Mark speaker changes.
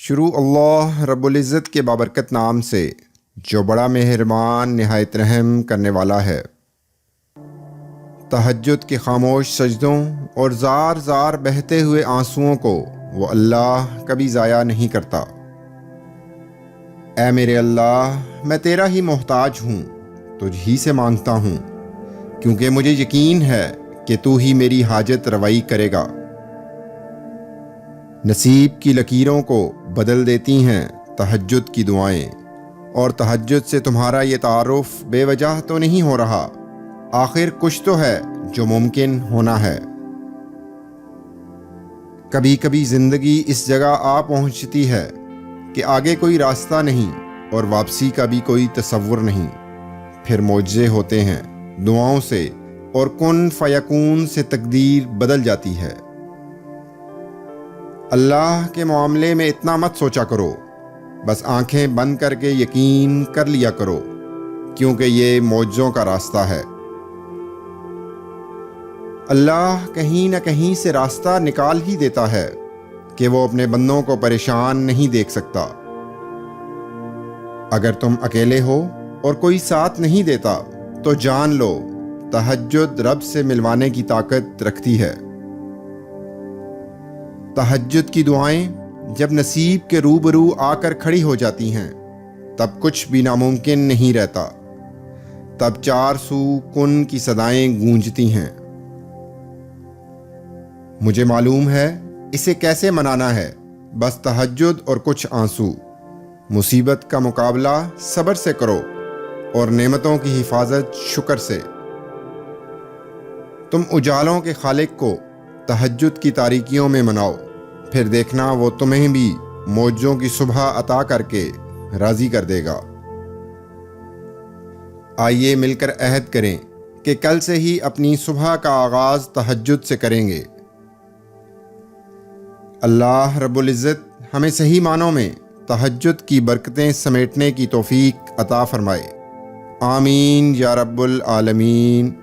Speaker 1: شروع اللہ رب العزت کے بابرکت نام سے جو بڑا مہربان نہایت رحم کرنے والا ہے۔ تہجد کے خاموش سجدوں اور زار زار بہتے ہوئے آنسوؤں کو وہ اللہ کبھی ضائع نہیں کرتا۔ اے میرے اللہ، میں تیرا ہی محتاج ہوں، تجھ ہی سے مانگتا ہوں، کیونکہ مجھے یقین ہے کہ تو ہی میری حاجت روائی کرے گا۔ نصیب کی لکیروں کو بدل دیتی ہیں تہجد کی دعائیں، اور تہجد سے تمہارا یہ تعارف بے وجہ تو نہیں ہو رہا، آخر کچھ تو ہے جو ممکن ہونا ہے۔ کبھی کبھی زندگی اس جگہ آ پہنچتی ہے کہ آگے کوئی راستہ نہیں اور واپسی کا بھی کوئی تصور نہیں، پھر معجزے ہوتے ہیں دعاؤں سے، اور کن فیکون سے تقدیر بدل جاتی ہے۔ اللہ کے معاملے میں اتنا مت سوچا کرو، بس آنکھیں بند کر کے یقین کر لیا کرو، کیونکہ یہ معجزوں کا راستہ ہے۔ اللہ کہیں نہ کہیں سے راستہ نکال ہی دیتا ہے کہ وہ اپنے بندوں کو پریشان نہیں دیکھ سکتا۔ اگر تم اکیلے ہو اور کوئی ساتھ نہیں دیتا تو جان لو تہجد رب سے ملوانے کی طاقت رکھتی ہے۔ تہجد کی دعائیں جب نصیب کے روبرو آ کر کھڑی ہو جاتی ہیں، تب کچھ بھی ناممکن نہیں رہتا، تب چار سو کن کی صدائیں گونجتی ہیں۔ مجھے معلوم ہے اسے کیسے منانا ہے، بس تہجد اور کچھ آنسو۔ مصیبت کا مقابلہ صبر سے کرو اور نعمتوں کی حفاظت شکر سے۔ تم اجالوں کے خالق کو تہجد کی تاریکیوں میں مناؤ، پھر دیکھنا وہ تمہیں بھی معجزوں کی صبح عطا کر کے راضی کر دے گا۔ آئیے مل کر عہد کریں کہ کل سے ہی اپنی صبح کا آغاز تہجد سے کریں گے۔ اللہ رب العزت ہمیں صحیح معنوں میں تہجد کی برکتیں سمیٹنے کی توفیق عطا فرمائے۔ آمین یا رب العالمین۔